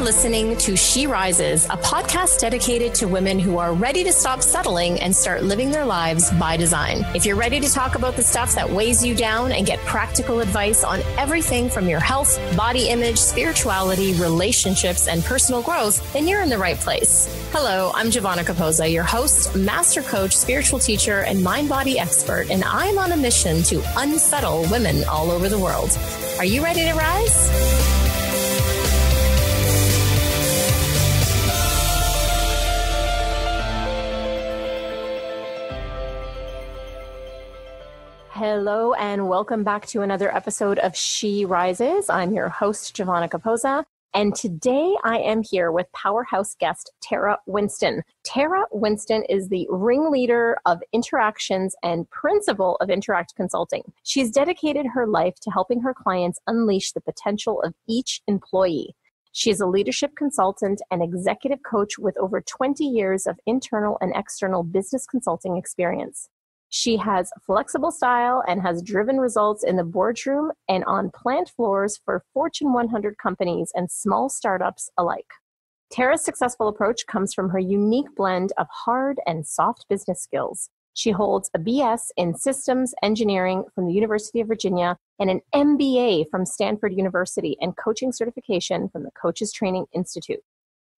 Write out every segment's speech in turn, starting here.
listening to She Rises, a podcast dedicated to women who are ready to stop settling and start living their lives by design. If you're ready to talk about the stuff that weighs you down and get practical advice on everything from your health, body image, spirituality, relationships, and personal growth, then you're in the right place. Hello, I'm Giovanna Capozza, your host, master coach, spiritual teacher, and mind-body expert, and I'm on a mission to unsettle women all over the world. Are you ready to rise? Hello and welcome back to another episode of She Rises. I'm your host, Giovanna Capozza, and today I am here with powerhouse guest Terra Winston. Terra Winston is the ringleader of Terractions and Principal of Terract Consulting. She's dedicated her life to helping her clients unleash the potential of each employee. She is a leadership consultant and executive coach with over 20 years of internal and external business consulting experience. She has flexible style and has driven results in the boardroom and on plant floors for Fortune 100 companies and small startups alike. Terra's successful approach comes from her unique blend of hard and soft business skills. She holds a BS in systems engineering from the University of Virginia and an MBA from Stanford University and coaching certification from the Coaches Training Institute.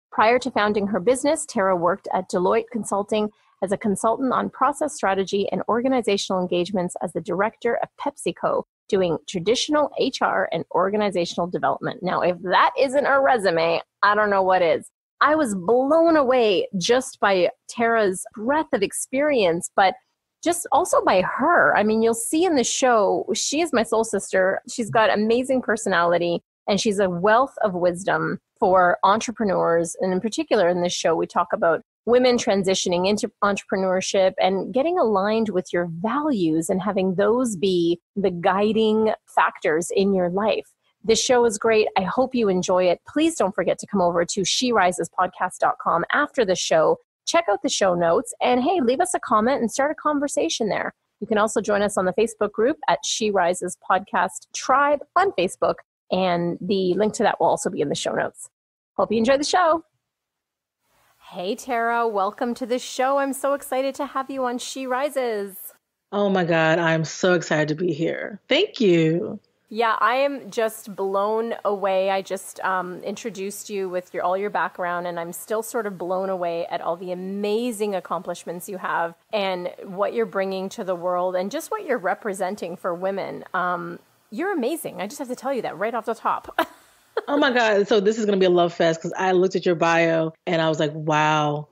Prior to founding her business, Terra worked at Deloitte Consulting as a consultant on process strategy and organizational engagements as the director of PepsiCo, doing traditional HR and organizational development. Now, if that isn't a resume, I don't know what is. I was blown away just by Terra's breadth of experience, but just also by her. I mean, you'll see in the show, she is my soul sister. She's got amazing personality, and she's a wealth of wisdom for entrepreneurs. And in particular, in this show, we talk about women transitioning into entrepreneurship and getting aligned with your values and having those be the guiding factors in your life. This show is great. I hope you enjoy it. Please don't forget to come over to SheRisesPodcast.com after the show. Check out the show notes and hey, leave us a comment and start a conversation there. You can also join us on the Facebook group at She Rises Podcast Tribe on Facebook, and the link to that will also be in the show notes. Hope you enjoy the show. Hey, Terra, welcome to the show. I'm so excited to have you on She Rises. Oh my God, I'm so excited to be here. Thank you. Yeah, I am just blown away. I just introduced you with all your background, and I'm still sort of blown away at all the amazing accomplishments you have and what you're bringing to the world and just what you're representing for women. You're amazing. I just have to tell you that right off the top. Oh my God. So this is going to be a love fest because I looked at your bio and I was like, wow,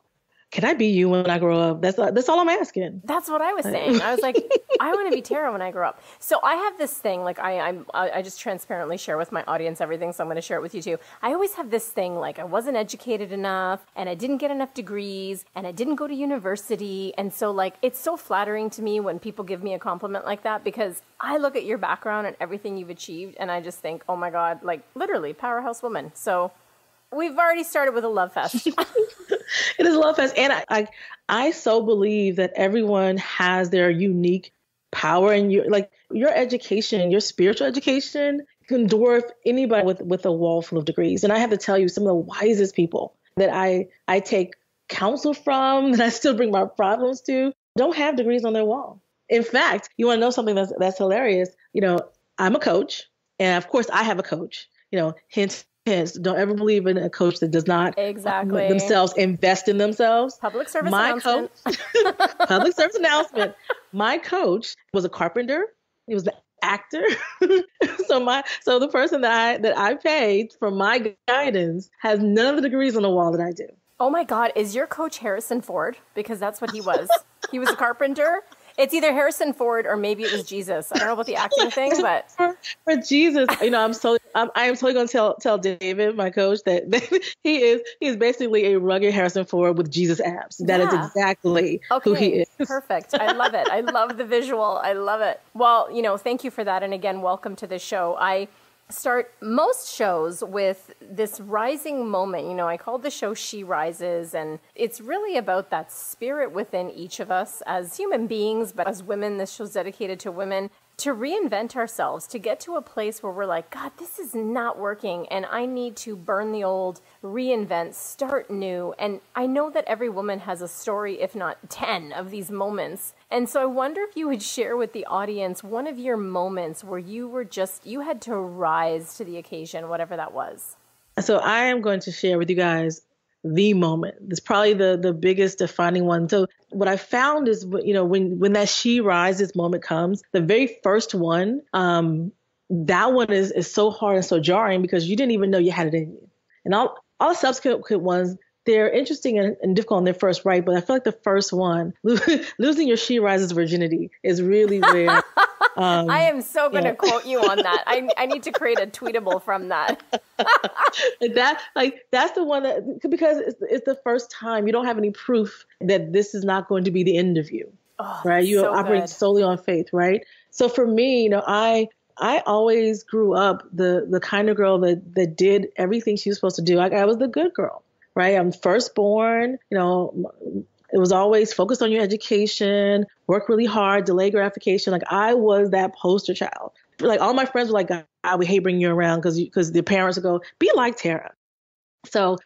can I be you when I grow up? That's all I'm asking. That's what I was saying. I was like, I want to be Terra when I grow up. So I have this thing, like I just transparently share with my audience everything. So I'm going to share it with you too. I always have this thing, like I wasn't educated enough and I didn't get enough degrees and I didn't go to university. And so like, it's so flattering to me when people give me a compliment like that, because I look at your background and everything you've achieved and I just think, oh my God, like literally powerhouse woman. So we've already started with a love fest. It is a love fest. And I so believe that everyone has their unique power, and your education, your spiritual education can dwarf anybody with a wall full of degrees. And I have to tell you, some of the wisest people that I take counsel from, that I still bring my problems to, don't have degrees on their wall. In fact, you want to know something that's hilarious? You know, I'm a coach, and of course I have a coach, hint. Don't ever believe in a coach that does not themselves invest in themselves. Public service announcement. Public service announcement. My coach was a carpenter. He was an actor. So the person that I paid for my guidance has none of the degrees on the wall that I do. Oh my God, is your coach Harrison Ford? Because that's what he was. He was a carpenter. It's either Harrison Ford or maybe it was Jesus. I don't know about the acting thing, but for Jesus, I am totally going to tell David, my coach, that he is basically a rugged Harrison Ford with Jesus abs. That is exactly who he is. Perfect. I love it. I love the visual. I love it. Well, thank you for that. And again, welcome to the show. I start most shows with this rising moment. I called the show She Rises, and it's really about that spirit within each of us as human beings, but as women, this show's dedicated to women. to reinvent ourselves, to get to a place where we're like, God, this is not working, and I need to burn the old, reinvent, start new. And I know that every woman has a story, if not 10 of these moments. And so I wonder if you would share with the audience one of your moments where you had to rise to the occasion, whatever that was. So I am going to share with you guys the moment. It's probably the biggest defining one. So what I found is, when that she rises moment comes, the very first one, that one is so hard and so jarring because you didn't even know you had it in you. And all the subsequent ones, they're interesting and difficult on their first right, but I feel like the first one, losing your she rises virginity, is really where. I am so going to quote you on that. I need to create a tweetable from that. That's the one because it's the first time you don't have any proof that this is not going to be the end of you, right? You operate solely on faith, right? So for me, I always grew up the kind of girl that did everything she was supposed to do. I was the good girl, right? I'm firstborn, it was always focused on your education, work really hard, delay gratification. Like I was that poster child. Like all my friends were like, God, we hate bringing you around because the parents would go, be like Terra. So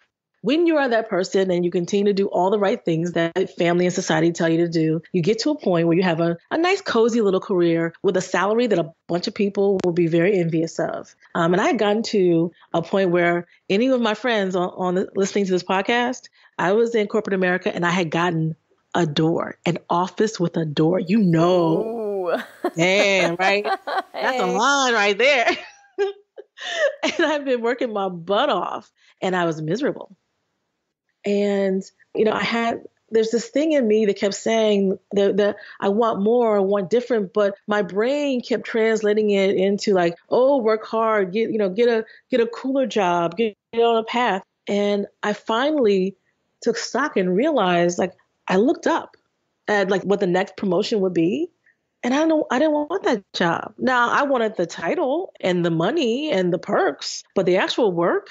when you are that person and you continue to do all the right things that family and society tell you to do, you get to a point where you have a nice, cozy little career with a salary that a bunch of people will be very envious of. And I had gotten to a point where any of my friends listening to this podcast, I was in corporate America and I had gotten a door, an office with a door, Ooh. Damn, right? That's a line right there. And I've been working my butt off and I was miserable. And, there's this thing in me that kept saying that I want more, I want different, but my brain kept translating it into like, oh, work hard, get a cooler job, get on a path. And I finally took stock and realized, like, I looked up at like what the next promotion would be. And I didn't want that job. Now I wanted the title and the money and the perks, but the actual work.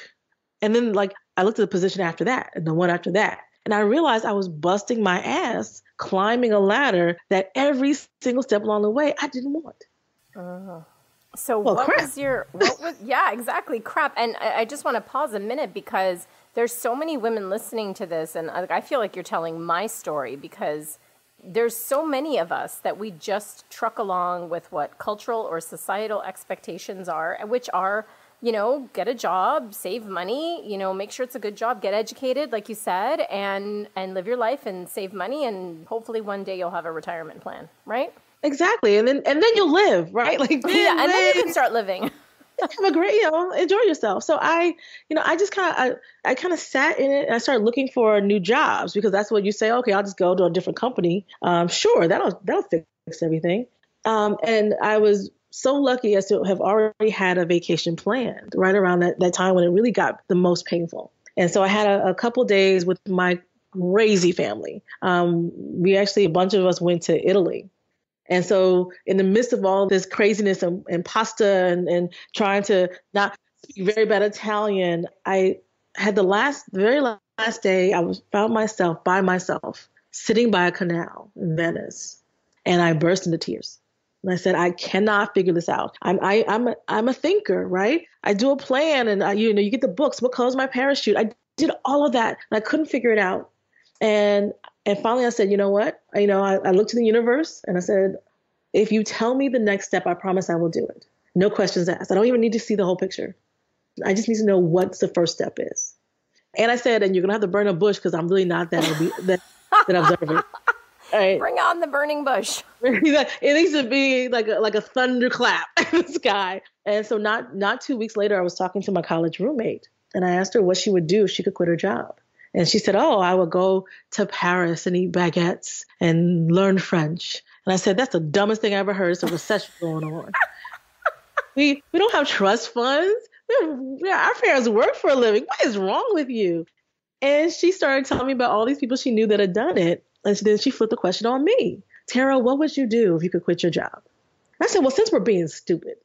And then like I looked at the position after that and the one after that. And I realized I was busting my ass climbing a ladder that every single step along the way I didn't want. Yeah, exactly. Crap. And I just want to pause a minute because there's so many women listening to this. And I feel like you're telling my story because there's so many of us that we just truck along with what cultural or societal expectations are, which are, get a job, save money, make sure it's a good job, get educated, like you said, and live your life and save money. And hopefully one day you'll have a retirement plan, right? Exactly. And then you'll live, right? Like, and then you can start living. Have a great, enjoy yourself. So I just kind of sat in it and I started looking for new jobs because that's what you say. Okay, I'll just go to a different company. Sure, that'll fix everything. And I was so lucky as to have already had a vacation planned right around that time when it really got the most painful. And so I had a couple days with my crazy family. A bunch of us went to Italy. And so in the midst of all this craziness and pasta and trying to not speak very bad Italian, I had the very last day, found myself by myself sitting by a canal in Venice. And I burst into tears. And I said, I cannot figure this out. I'm a thinker, right? I do a plan and you get the books, what color's my parachute? I did all of that and I couldn't figure it out. And finally I said, you know what? I looked to the universe and I said, if you tell me the next step, I promise I will do it. No questions asked. I don't even need to see the whole picture. I just need to know what the first step is. And I said, and you're going to have to burn a bush because I'm really not that observant. Right. Bring on the burning bush. It needs to be like a thunderclap in the sky. And so not 2 weeks later, I was talking to my college roommate and I asked her what she would do if she could quit her job. And she said, I would go to Paris and eat baguettes and learn French. And I said, that's the dumbest thing I ever heard. It's a recession going on. We don't have trust funds. Our parents work for a living. What is wrong with you? And she started telling me about all these people she knew that had done it. And then she flipped the question on me. Terra, what would you do if you could quit your job? And I said, well, since we're being stupid,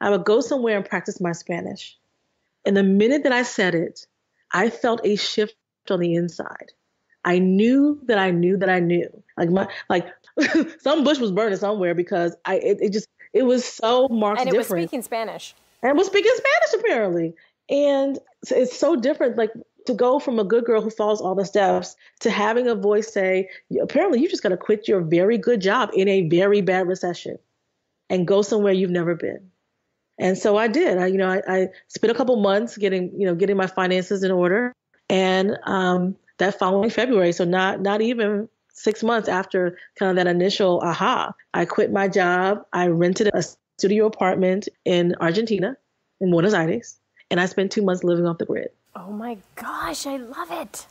I would go somewhere and practice my Spanish. And the minute that I said it, I felt a shift on the inside. I knew that I knew that I knew. Like some bush was burning somewhere because it It was so marked And it was different. speaking Spanish. And was speaking Spanish apparently. And it's so different, like to go from a good girl who follows all the steps to having a voice say, apparently you just got to quit your very good job in a very bad recession and go somewhere you've never been. And so I did. I spent a couple months getting my finances in order. And that following February, so not even 6 months after kind of that initial aha, I quit my job. I rented a studio apartment in Argentina, in Buenos Aires, and I spent 2 months living off the grid. Oh my gosh, I love it.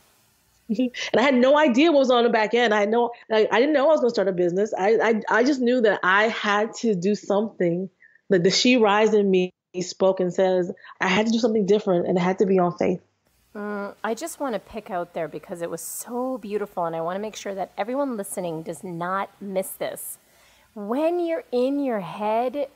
And I had no idea what was on the back end. I didn't know I was going to start a business. I just knew that I had to do something. Like the She Rise in me spoke and says, I had to do something different, and it had to be on faith. I just want to pick out there because it was so beautiful, and I want to make sure that everyone listening does not miss this. When you're in your head,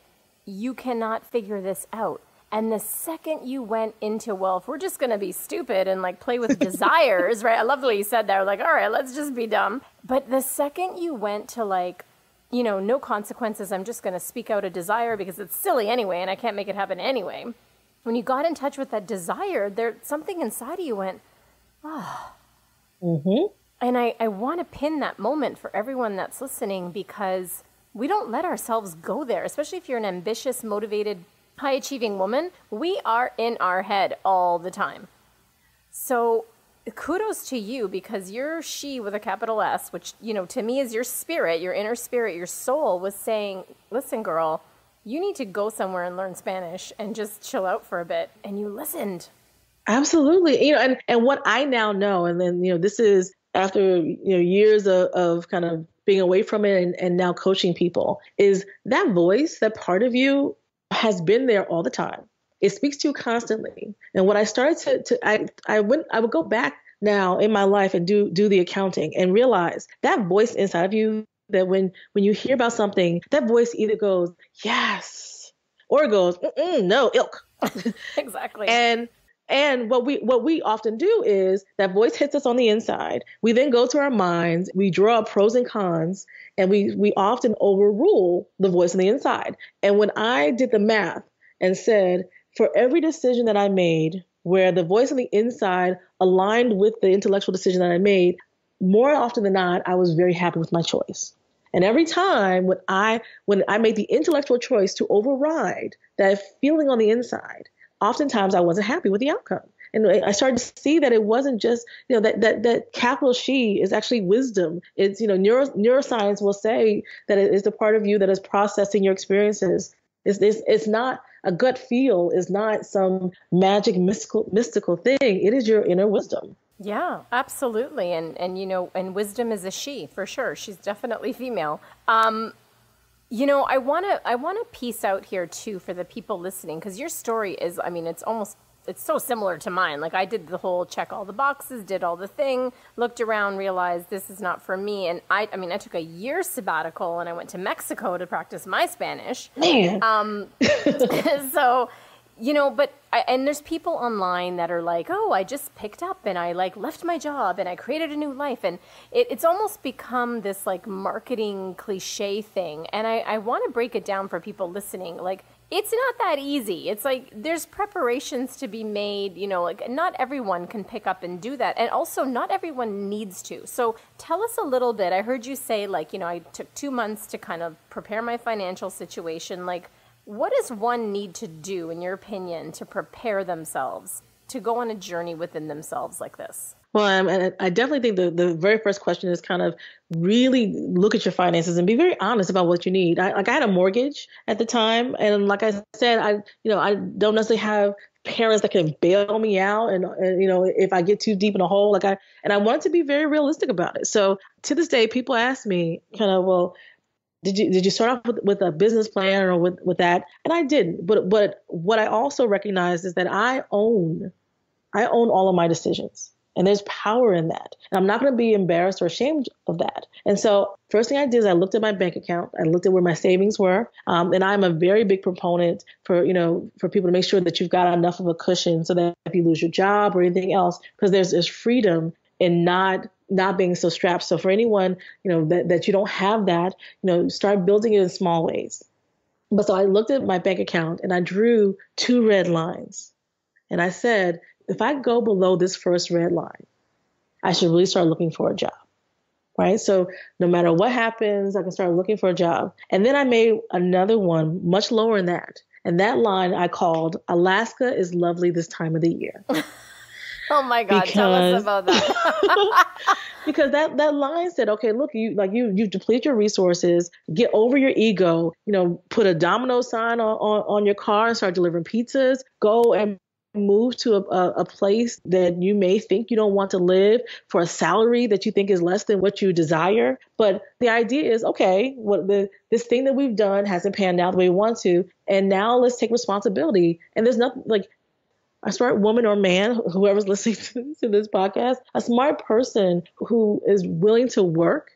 you cannot figure this out. And the second you went into, well, if we're just going to be stupid and like play with desires, right? I love the way you said that. Like, all right, let's just be dumb. But the second you went to like, no consequences, I'm just going to speak out a desire because it's silly anyway, and I can't make it happen anyway. When you got in touch with that desire, something inside of you went, ah. Oh. Mm-hmm. And I want to pin that moment for everyone that's listening because we don't let ourselves go there, especially if you're an ambitious, motivated, high-achieving woman. We are in our head all the time. So kudos to you because your she with a capital S, which, to me is your spirit, your inner spirit, your soul was saying, listen, girl, you need to go somewhere and learn Spanish and just chill out for a bit. And you listened. Absolutely. And what I now know, and then, this is after, years of kind of being away from it and now coaching people, is that voice, that part of you has been there all the time. It speaks to you constantly. And what I started I would go back now in my life and do the accounting and realize that voice inside of you, that when you hear about something, that voice either goes, yes, or it goes, no, ilk. Exactly. And what we often do is that voice hits us on the inside. We then go to our minds, we draw up pros and cons, and we often overrule the voice on the inside. And when I did the math and said, for every decision that I made where the voice on the inside aligned with the intellectual decision that I made, more often than not, I was very happy with my choice. And every time when I made the intellectual choice to override that feeling on the inside, oftentimes I wasn't happy with the outcome. And I started to see that it wasn't just, that capital She is actually wisdom. It's, neuroscience will say that it is the part of you that is processing your experiences. It's not a gut feel, is not some magic mystical thing. It is your inner wisdom. Yeah, absolutely. And wisdom is a she for sure. She's definitely female. I want to piece out here too for the people listening, because your story is, it's so similar to mine. Like I did the whole check all the boxes, did all the thing, looked around, realized this is not for me. And I took a year sabbatical and I went to Mexico to practice my Spanish. Man. So, and there's people online that are like, oh, I just picked up and I left my job and I created a new life. And it's almost become this like marketing cliche thing. And I want to break it down for people listening. Like, it's not that easy. It's like there's preparations to be made, not everyone can pick up and do that. And also not everyone needs to. So tell us a little bit. I heard you say I took 2 months to kind of prepare my financial situation. Like, what does one need to do, in your opinion, to prepare themselves to go on a journey within themselves like this? Well, I definitely think the very first question is kind of really look at your finances and be very honest about what you need. I had a mortgage at the time, and like I said, I don't necessarily have parents that can bail me out, and if I get too deep in a hole, I wanted to be very realistic about it. So to this day, people ask me kind of, well, did you start off with a business plan or with that? And I didn't. But what I also recognize is that I own all of my decisions. And there's power in that. And I'm not going to be embarrassed or ashamed of that. And so first thing I did is I looked at my bank account. I looked at where my savings were. And I'm a very big proponent for people to make sure that you've got enough of a cushion so that if you lose your job or anything else, because there's freedom in not being so strapped. So for anyone, that you don't have that, start building it in small ways. But so I looked at my bank account and I drew two red lines. And I said, if I go below this first red line, I should really start looking for a job. Right. So no matter what happens, I can start looking for a job. And then I made another one much lower than that. And that line I called Alaska is lovely this time of the year. Oh my God, tell us about that. Because that line said, okay, look, you deplete your resources, get over your ego, put a domino sign on your car and start delivering pizzas, go and move to a place that you may think you don't want to live for a salary that you think is less than what you desire. But the idea is, okay, this thing that we've done hasn't panned out the way we want to. And now let's take responsibility. And there's nothing like a smart woman or man, whoever's listening to this podcast, a smart person who is willing to work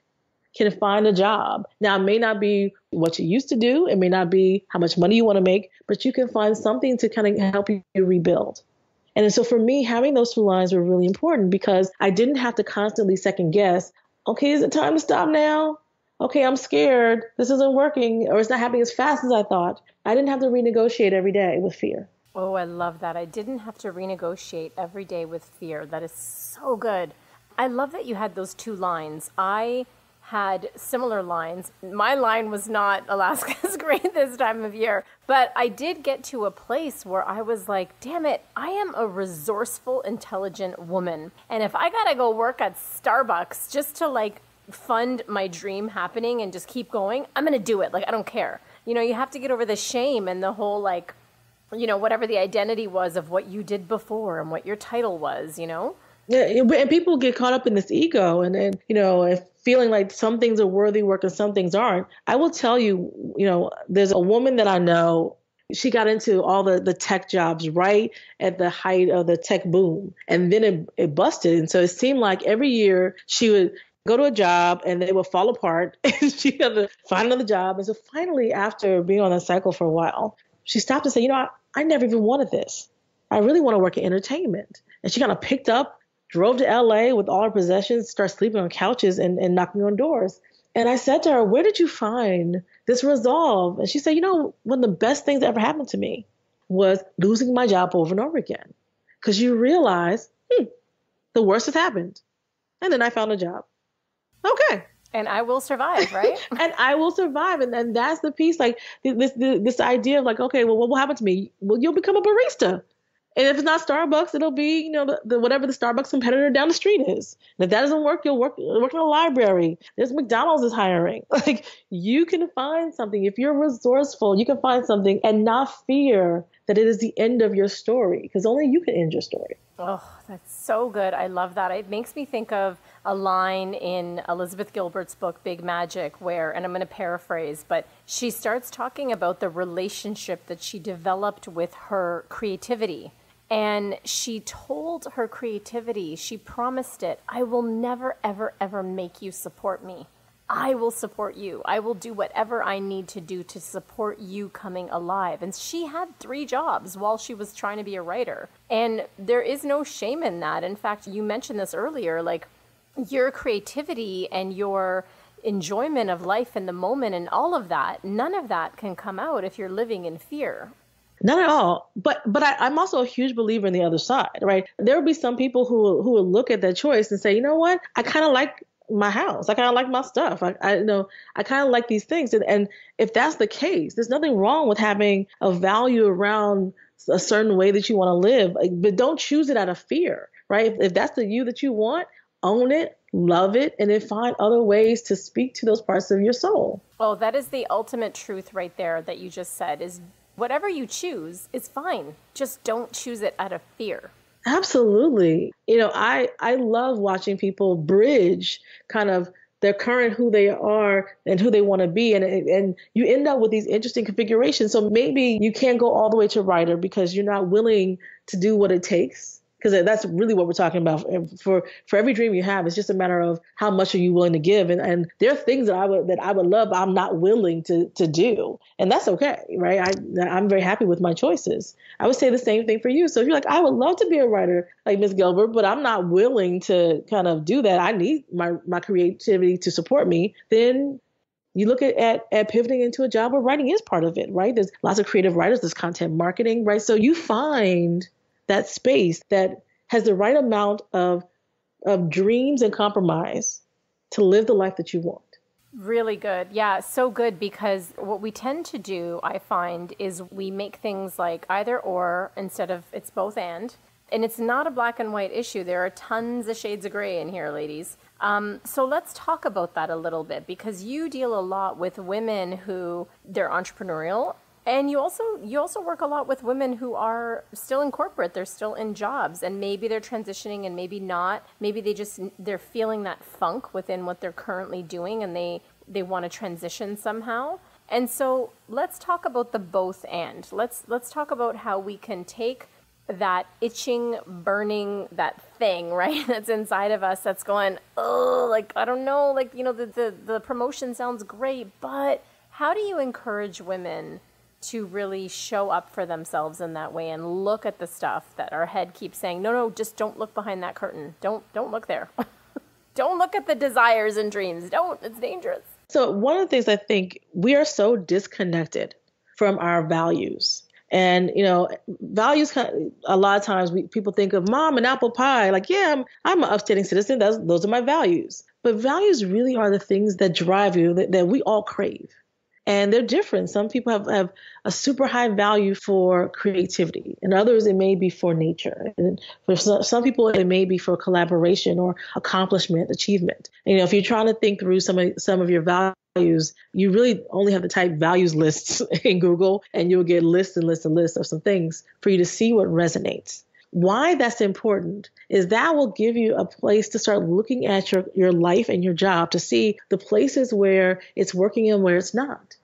can find a job. Now, it may not be what you used to do. It may not be how much money you want to make, but you can find something to kind of help you rebuild. And so for me, having those two lines were really important because I didn't have to constantly second guess, okay, is it time to stop now? Okay, I'm scared. This isn't working, or it's not happening as fast as I thought. I didn't have to renegotiate every day with fear. Oh, I love that. I didn't have to renegotiate every day with fear. That is so good. I love that you had those two lines. I had similar lines. My line was not Alaska's great this time of year, but I did get to a place where I was like, damn it, I am a resourceful, intelligent woman. And if I gotta go work at Starbucks just to fund my dream happening and just keep going, I'm gonna do it. I don't care. You have to get over the shame and the whole whatever the identity was of what you did before and what your title was, Yeah, and people get caught up in this ego and feeling like some things are worthy work and some things aren't. I will tell you, there's a woman that I know, she got into all the tech jobs right at the height of the tech boom. And then it busted. And so it seemed like every year she would go to a job and they would fall apart and she had to find another job. And so finally, after being on that cycle for a while, she stopped and said, I never even wanted this. I really want to work in entertainment. And she kind of picked up, drove to LA with all her possessions, started sleeping on couches and knocking on doors. And I said to her, where did you find this resolve? And she said, one of the best things that ever happened to me was losing my job over and over again. Because you realize, the worst has happened. And then I found a job. Okay. And I will survive, right? And I will survive. And that's the piece, this idea of okay, well, what will happen to me? Well, you'll become a barista. And if it's not Starbucks, it'll be, the whatever the Starbucks competitor down the street is. And if that doesn't work, you'll work in a library. There's McDonald's is hiring. You can find something. If you're resourceful, you can find something and not fear that it is the end of your story, because only you can end your story. Oh, that's so good. I love that. It makes me think of a line in Elizabeth Gilbert's book, Big Magic, where, and I'm going to paraphrase, but she starts talking about the relationship that she developed with her creativity. And she told her creativity, she promised it, I will never, ever, ever make you support me. I will support you. I will do whatever I need to do to support you coming alive. And she had 3 jobs while she was trying to be a writer. And there is no shame in that. In fact, you mentioned this earlier, your creativity and your enjoyment of life in the moment and all of that, none of that can come out if you're living in fear. Not at all. But I'm also a huge believer in the other side, right? There will be some people who will look at that choice and say, you know what? I kind of like my house. I kind of like my stuff. I kind of like these things. And if that's the case, there's nothing wrong with having a value around a certain way that you want to live, but don't choose it out of fear, right? If that's the you that you want, own it, love it, and then find other ways to speak to those parts of your soul. Oh, that is the ultimate truth right there that you just said, is whatever you choose is fine. Just don't choose it out of fear. Absolutely. I love watching people bridge kind of their current who they are and who they want to be. And you end up with these interesting configurations. So maybe you can't go all the way to writer because you're not willing to do what it takes. Because that's really what we're talking about. For every dream you have, it's just a matter of how much are you willing to give. And there are things that I would love, I'm not willing to do. And that's okay, right? I'm very happy with my choices. I would say the same thing for you. So if you're like, I would love to be a writer like Miss Gilbert, but I'm not willing to kind of do that. I need my creativity to support me. Then You look at pivoting into a job where writing is part of it, right? There's lots of creative writers, there's content marketing, right? So you find that space that has the right amount of dreams and compromise to live the life that you want. Really good. Yeah, so good, because what we tend to do, I find, is we make things like either or instead of it's both and. And it's not a black and white issue. There are tons of shades of gray in here, ladies. So let's talk about that a little bit, because you deal a lot with women who they're entrepreneurial. And you also work a lot with women who are still in corporate. They're still in jobs, and maybe they're transitioning and maybe not. Maybe they're feeling that funk within what they're currently doing, and they want to transition somehow. And so let's talk about the both and. Let's talk about how we can take that itching, burning, that thing, right, that's inside of us that's going, oh, like, I don't know, like, the promotion sounds great, but how do you encourage women to really show up for themselves in that way and look at the stuff that our head keeps saying, no, just don't look behind that curtain. Don't look there. Don't look at the desires and dreams. It's dangerous. So one of the things I think we are so disconnected from our values. And, values, a lot of times people think of mom and apple pie, like, yeah, I'm an upstanding citizen. Those are my values. But values really are the things that drive you, that we all crave. And they're different. Some people have a super high value for creativity, and others it may be for nature. And for some people it may be for collaboration or accomplishment, achievement. And, if you're trying to think through some of your values, you really only have to type values lists in Google, and you'll get lists and lists and lists of some things for you to see what resonates. Why that's important is that will give you a place to start looking at your life and your job to see the places where it's working and where it's not.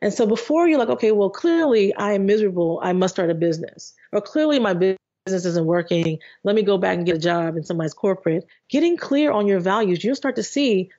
And so before you're like, okay, well, clearly I am miserable, I must start a business. Or clearly my business isn't working, let me go back and get a job in somebody's corporate. Getting clear on your values, you'll start to see,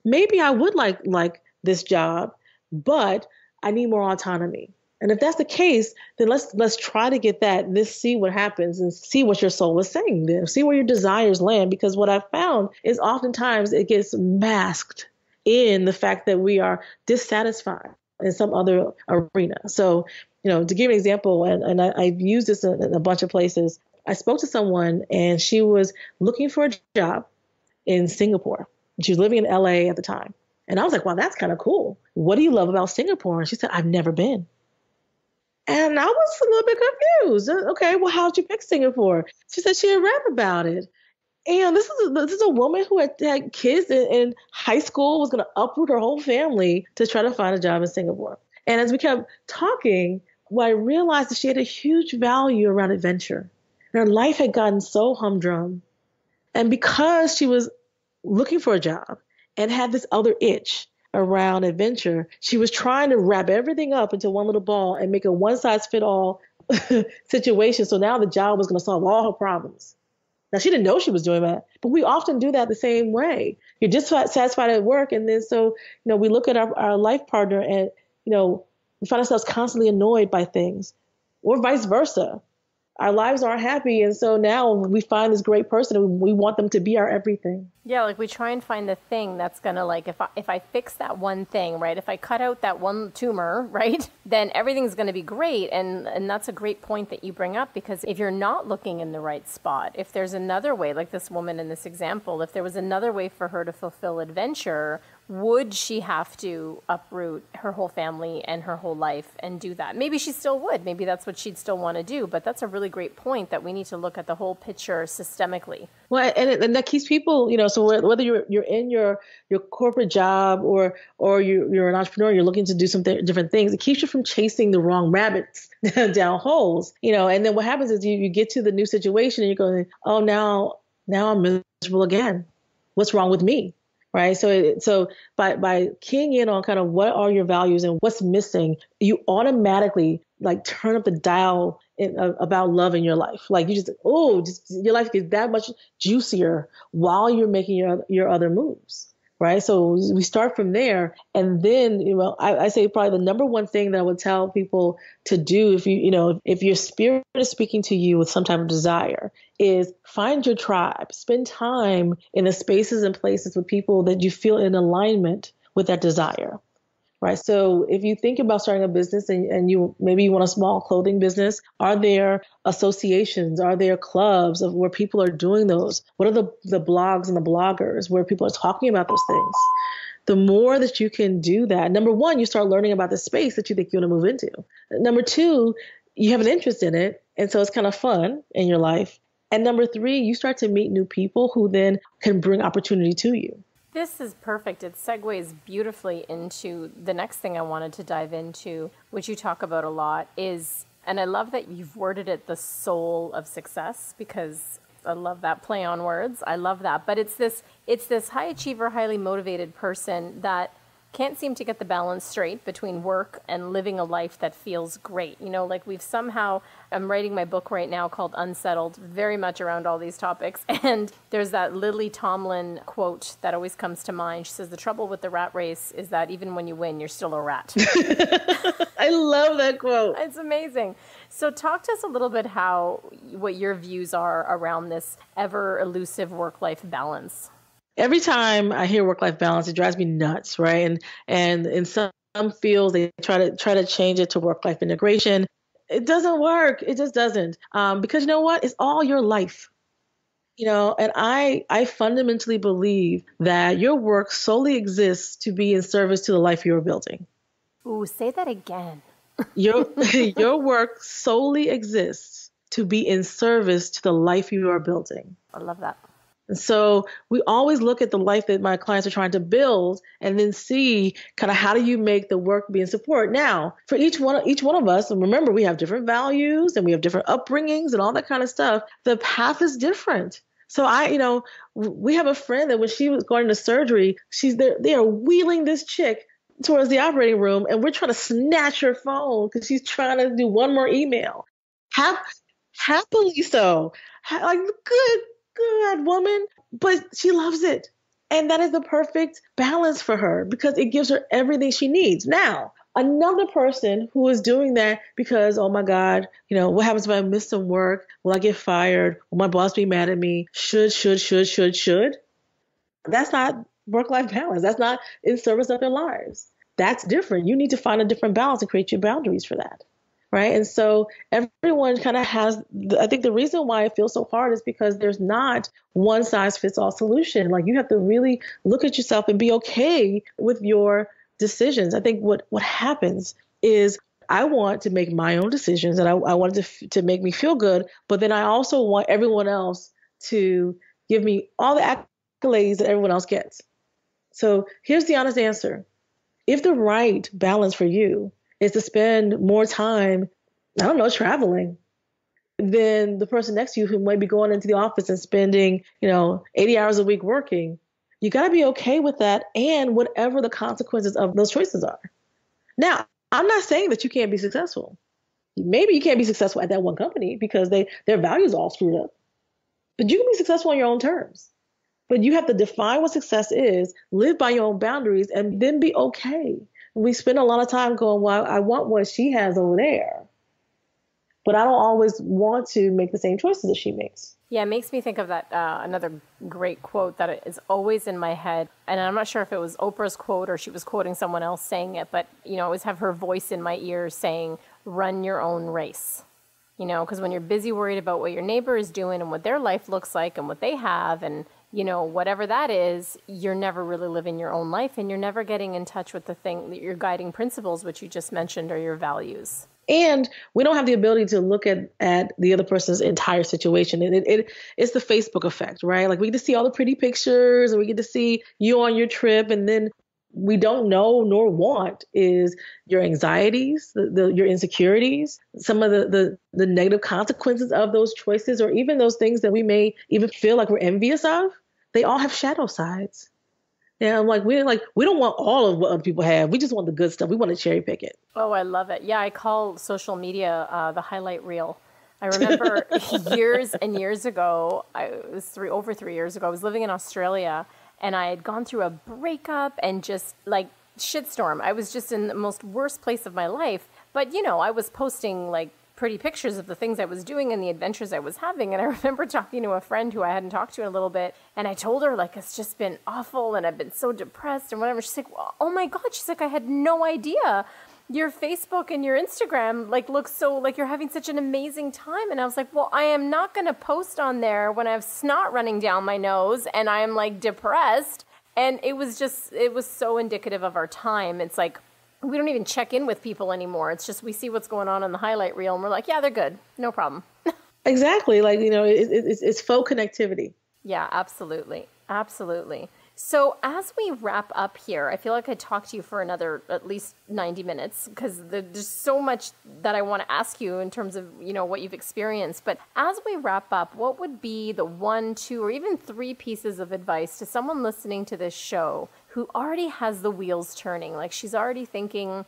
maybe I would like this job, but I need more autonomy. And if that's the case, then let's try to get that. Let's see what happens and see what your soul is saying there. See where your desires land. Because what I've found is oftentimes it gets masked in the fact that we are dissatisfied in some other arena. So, to give an example, and I've used this in a bunch of places. I spoke to someone and she was looking for a job in Singapore. She was living in LA at the time. And I was like, wow, that's kind of cool. What do you love about Singapore? And she said, I've never been. And I was a little bit confused. Okay, well, how'd you pick Singapore? She said she had read about it. And this is a woman who had kids in high school, was going to uproot her whole family to try to find a job in Singapore. And as we kept talking, I realized that she had a huge value around adventure. And her life had gotten so humdrum. And because she was looking for a job and had this other itch around adventure, she was trying to wrap everything up into one little ball and make a one-size-fit-all situation. So now the job was going to solve all her problems. Now, she didn't know she was doing that, but we often do that the same way. You're dissatisfied at work, and then we look at our life partner and, we find ourselves constantly annoyed by things, or vice versa. Our lives aren't happy, and so now we find this great person and we want them to be our everything. Yeah, like we try and find the thing that's going to, like, if I fix that one thing, right, if I cut out that one tumor, right, then everything's going to be great. And that's a great point that you bring up, because if you're not looking in the right spot, if there's another way, like this woman in this example, if there was another way for her to fulfill adventure, would she have to uproot her whole family and her whole life and do that? Maybe she still would. Maybe that's what she'd still want to do. But that's a really great point, that we need to look at the whole picture systemically. Well, and that keeps people, so whether you're in your corporate job or you're an entrepreneur, you're looking to do some different things, it keeps you from chasing the wrong rabbits down holes, and then what happens is you get to the new situation and you're going, oh, now I'm miserable again. What's wrong with me? Right. So by keying in on kind of what are your values and what's missing, you automatically turn up the dial about love in your life. Like your life gets that much juicier while you're making your other moves. Right. So we start from there. And then, I say probably the number one thing that I would tell people to do if your spirit is speaking to you with some type of desire is find your tribe, spend time in the spaces and places with people that you feel in alignment with that desire. Right. So if you think about starting a business and you maybe you want a small clothing business, are there associations? Are there clubs of where people are doing those? What are the blogs and the bloggers where people are talking about those things? The more that you can do that, number one, you start learning about the space that you think you want to move into. Number two, you have an interest in it. And so it's kind of fun in your life. And number three, you start to meet new people who then can bring opportunity to you. This is perfect. It segues beautifully into the next thing I wanted to dive into, which you talk about a lot is, and I love that you've worded it the soul of success, because I love that play on words. I love that. But it's this high achiever, highly motivated person that can't seem to get the balance straight between work and living a life that feels great. You know, like we've somehow, I'm writing my book right now called Unsettled, very much around all these topics. And there's that Lily Tomlin quote that always comes to mind. She says, the trouble with the rat race is that even when you win, you're still a rat. I love that quote. It's amazing. So talk to us a little bit what your views are around this ever elusive work-life balance. Every time I hear work-life balance, it drives me nuts, right? And in some fields, they try to change it to work-life integration. It doesn't work. It just doesn't. Because you know what? It's all your life. You know, and I fundamentally believe that your work solely exists to be in service to the life you're building. Ooh, say that again. Your work solely exists to be in service to the life you are building. I love that. And so we always look at the life that my clients are trying to build and then see kind of how do you make the work be in support. Now, for each one of us, and remember, we have different values and we have different upbringings and all that kind of stuff. The path is different. So we have a friend that when she was going to surgery, they are wheeling this chick towards the operating room and we're trying to snatch her phone because she's trying to do one more email. Happily so. Like, good woman, but she loves it. And that is the perfect balance for her because it gives her everything she needs. Now, another person who is doing that because, oh my God, what happens if I miss some work? Will I get fired? Will my boss be mad at me? Should. That's not work-life balance. That's not in service of their lives. That's different. You need to find a different balance and create your boundaries for that. Right. And so everyone kind of I think the reason why it feels so hard is because there's not one size fits all solution. Like you have to really look at yourself and be okay with your decisions. I think what happens is I want to make my own decisions and I want it to make me feel good. But then I also want everyone else to give me all the accolades that everyone else gets. So here's the honest answer. If the right balance for you is to spend more time, traveling than the person next to you who might be going into the office and spending, 80 hours a week working. You got to be okay with that and whatever the consequences of those choices are. Now, I'm not saying that you can't be successful. Maybe you can't be successful at that one company because their values all screwed up. But you can be successful on your own terms. But you have to define what success is, live by your own boundaries, and then be okay. We spend a lot of time going, well, I want what she has over there, but I don't always want to make the same choices that she makes. Yeah, it makes me think of that another great quote that is always in my head. And I'm not sure if it was Oprah's quote or she was quoting someone else saying it, but, I always have her voice in my ears saying, run your own race. Because when you're busy worried about what your neighbor is doing and what their life looks like and what they have and whatever that is, you're never really living your own life and you're never getting in touch with the thing that your guiding principles, which you just mentioned, are your values. And we don't have the ability to look at the other person's entire situation. It's the Facebook effect, right? Like we get to see all the pretty pictures and we get to see you on your trip. And then we don't know nor want is your anxieties, your insecurities, some of the negative consequences of those choices, or even those things that we may even feel like we're envious of. They all have shadow sides. And we don't want all of what other people have. We just want the good stuff. We want to cherry pick it. Oh, I love it. Yeah, I call social media the highlight reel. I remember years and years ago, it was over 3 years ago, I was living in Australia and I had gone through a breakup and just shitstorm. I was just in the most worst place of my life. But, I was posting pretty pictures of the things I was doing and the adventures I was having. And I remember talking to a friend who I hadn't talked to in a little bit. And I told her, like, it's just been awful and I've been so depressed and whatever. She's like, oh my God. She's like, I had no idea. Your Facebook and your Instagram, like, looks so like you're having such an amazing time. And I was like, well, I am not going to post on there when I have snot running down my nose and I am, like, depressed. And it was so indicative of our time. It's like, we don't even check in with people anymore. It's just we see what's going on in the highlight reel and we're like, yeah, they're good. No problem. Exactly. Like, it's faux connectivity. Yeah, absolutely. Absolutely. So as we wrap up here, I feel like I talked to you for another at least 90 minutes because there's so much that I want to ask you in terms of, what you've experienced. But as we wrap up, what would be the 1, 2, or even 3 pieces of advice to someone listening to this show who already has the wheels turning? Like, she's already thinking,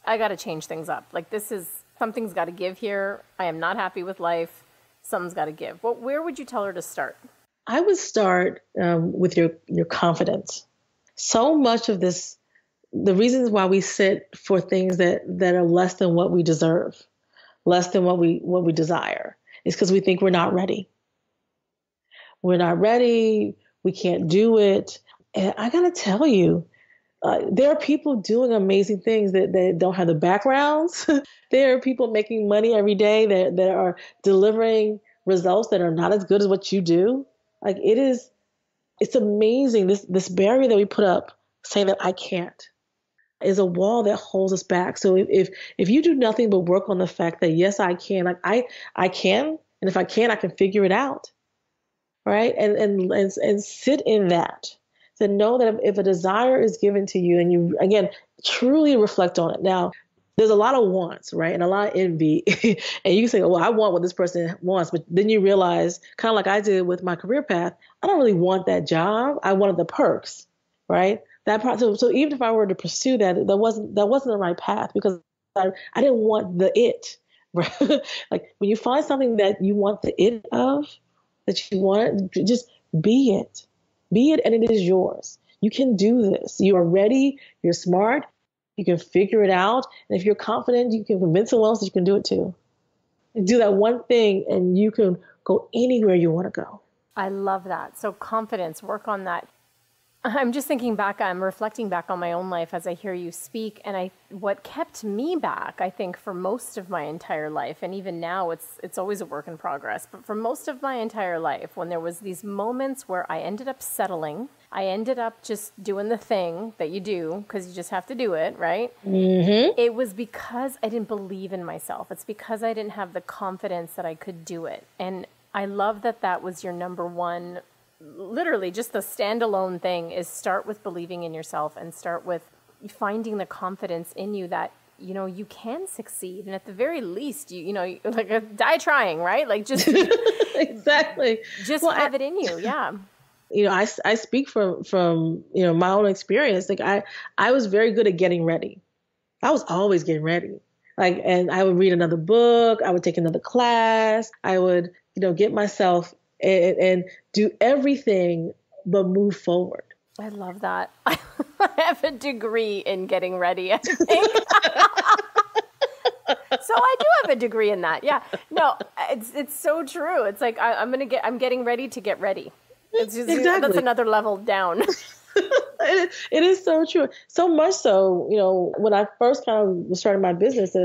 I got to change things up. Like, something's got to give here. I am not happy with life. Something's got to give. Well, where would you tell her to start? I would start with your confidence. So much of this, the reasons why we sit for things that are less than what we deserve, less than what we desire, is because we think we're not ready. We're not ready. We can't do it. And I gotta tell you, there are people doing amazing things that don't have the backgrounds. There are people making money every day that are delivering results that are not as good as what you do. Like, it's amazing. This barrier that we put up saying that I can't is a wall that holds us back. So if you do nothing but work on the fact that, yes, I can, like I can, and if I can, I can figure it out. Right. And sit in that. To know that if a desire is given to you and you, again, truly reflect on it. Now, there's a lot of wants, right? And a lot of envy. And you can say, well, I want what this person wants. But then you realize, kind of like I did with my career path, I don't really want that job. I wanted the perks, right? That part. So even if I were to pursue that, that wasn't the right path because I didn't want the it. Right? Like, when you find something that you want the it of, that you want, just be it. Be it, and it is yours. You can do this. You are ready. You're smart. You can figure it out. And if you're confident, you can convince someone else that you can do it too. You do that one thing and you can go anywhere you want to go. I love that. So confidence, work on that. I'm just thinking back, I'm reflecting back on my own life as I hear you speak. And what kept me back, I think, for most of my entire life, and even now it's always a work in progress, but for most of my entire life, when there was these moments where I ended up settling, I ended up just doing the thing that you do because you just have to do it, right? Mm-hmm. It was because I didn't believe in myself. It's because I didn't have the confidence that I could do it. And I love that was your number one, literally just the standalone thing, is start with believing in yourself and start with finding the confidence in you that, you can succeed. And at the very least, like, die trying, right? Like, just exactly. Just have it in you. Yeah. I speak from my own experience. Like, I was very good at getting ready. I was always getting ready. Like, and I would read another book. I would take another class. I would, get myself and do everything but move forward. I love that. I have a degree in getting ready, I think. So I do have a degree in that. Yeah. No, it's so true. It's like I'm getting ready to get ready. It's just, exactly. That's another level down. It is so true. So much so, when I first kind of was starting my business,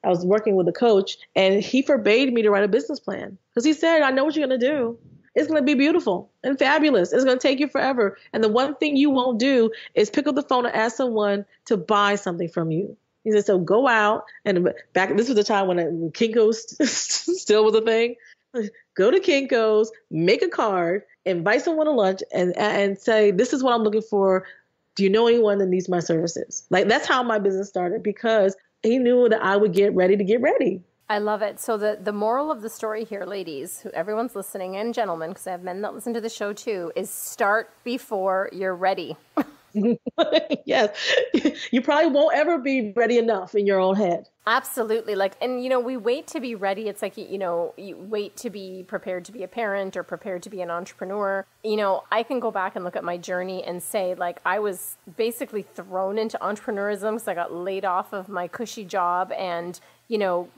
I was working with a coach, and he forbade me to write a business plan because he said, I know what you're going to do. It's going to be beautiful and fabulous. It's going to take you forever. And the one thing you won't do is pick up the phone and ask someone to buy something from you. He said, so go out, and this was the time when Kinko's still was a thing. Go to Kinko's, make a card, invite someone to lunch, and say, this is what I'm looking for. Do you know anyone that needs my services? Like, that's how my business started, because he knew that I would get ready to get ready. I love it. So the moral of the story here, ladies, who everyone's listening, and gentlemen, because I have men that listen to the show too, is start before you're ready. Yes. You probably won't ever be ready enough in your own head. Absolutely. And we wait to be ready. It's like, you wait to be prepared to be a parent or prepared to be an entrepreneur. I can go back and look at my journey and say, I was basically thrown into entrepreneurism because I got laid off of my cushy job and,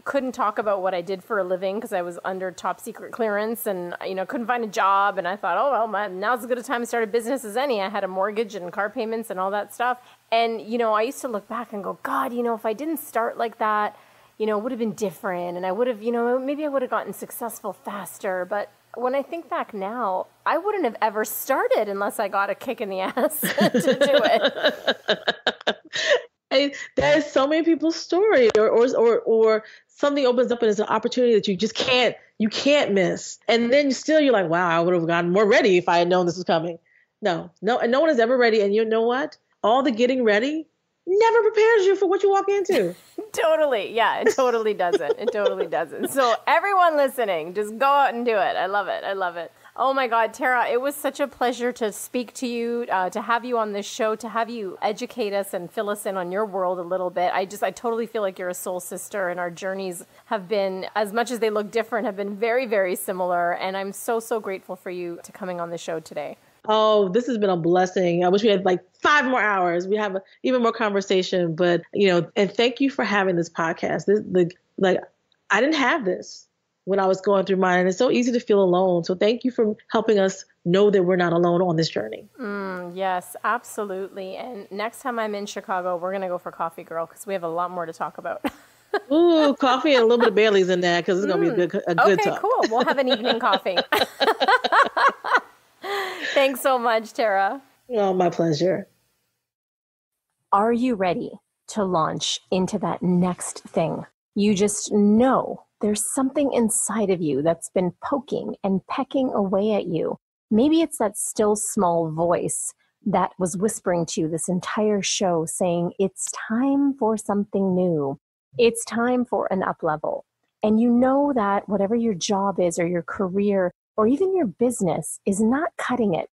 couldn't talk about what I did for a living because I was under top secret clearance and, couldn't find a job. And I thought, oh, well, now's as good a time to start a business as any. I had a mortgage and car payments and all that stuff. And, I used to look back and go, God, if I didn't start like that, it would have been different. And I would have, maybe I would have gotten successful faster. But when I think back now, I wouldn't have ever started unless I got a kick in the ass to do it. And that is so many people's story, or something opens up and it's an opportunity that you can't miss. And then you're like, wow, I would have gotten more ready if I had known this was coming. No, and no one is ever ready. And you know what? All the getting ready never prepares you for what you walk into. Totally. Yeah, it totally doesn't. It totally doesn't. So everyone listening, just go out and do it. I love it. I love it. Oh my God, Terra, it was such a pleasure to speak to you, to have you on this show, to have you educate us and fill us in on your world a little bit. I totally feel like you're a soul sister, and our journeys have been, as much as they look different, have been very, very similar. And I'm so, so grateful for you to coming on the show today. Oh, this has been a blessing. I wish we had 5 more hours. We have even more conversation, but and thank you for having this podcast. I didn't have this when I was going through mine, and it's so easy to feel alone. So thank you for helping us know that we're not alone on this journey. Yes, absolutely. And next time I'm in Chicago, we're going to go for coffee, girl, because we have a lot more to talk about. Ooh, coffee and a little bit of Bailey's in there because it's going to be a good talk. Okay, cool. We'll have an evening coffee. Thanks so much, Terra. Oh, my pleasure. Are you ready to launch into that next thing? You just know there's something inside of you that's been poking and pecking away at you. Maybe it's that still small voice that was whispering to you this entire show saying, it's time for something new. It's time for an up level. And you know that whatever your job is or your career or even your business is not cutting it.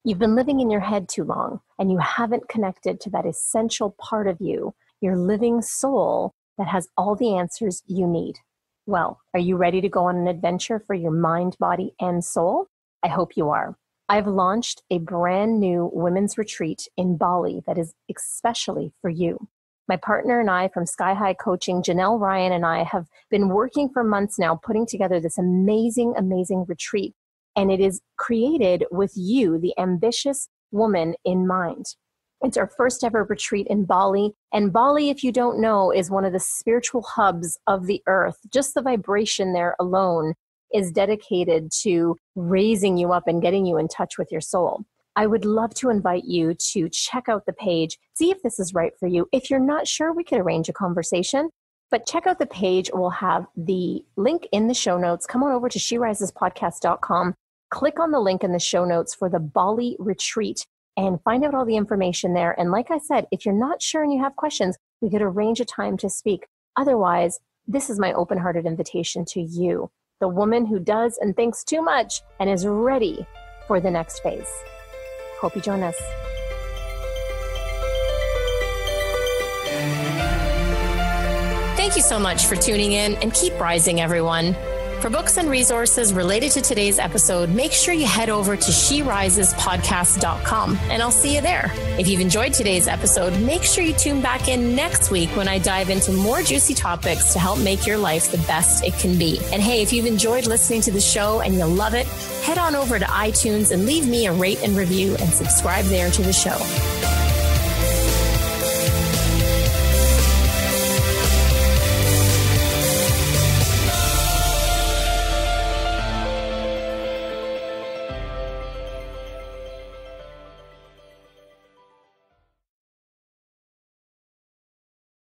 You've been living in your head too long and you haven't connected to that essential part of you, your living soul that has all the answers you need. Well, are you ready to go on an adventure for your mind, body, and soul? I hope you are. I've launched a brand new women's retreat in Bali that is especially for you. My partner and I from Sky High Coaching, Janelle Ryan, and I have been working for months now putting together this amazing, amazing retreat. And it is created with you, the ambitious woman, in mind. It's our first ever retreat in Bali. And Bali, if you don't know, is one of the spiritual hubs of the earth. Just the vibration there alone is dedicated to raising you up and getting you in touch with your soul. I would love to invite you to check out the page, see if this is right for you. If you're not sure, we could arrange a conversation. But check out the page. We'll have the link in the show notes. Come on over to SheRisesPodcast.com. Click on the link in the show notes for the Bali retreat and find out all the information there. And like I said, if you're not sure and you have questions, we could arrange a time to speak. Otherwise, this is my open-hearted invitation to you, the woman who does and thinks too much and is ready for the next phase. Hope you join us. Thank you so much for tuning in, and keep rising, everyone. For books and resources related to today's episode, make sure you head over to SheRisesPodcast.com, and I'll see you there. If you've enjoyed today's episode, make sure you tune back in next week when I dive into more juicy topics to help make your life the best it can be. And hey, if you've enjoyed listening to the show and you love it, head on over to iTunes and leave me a rate and review and subscribe there to the show.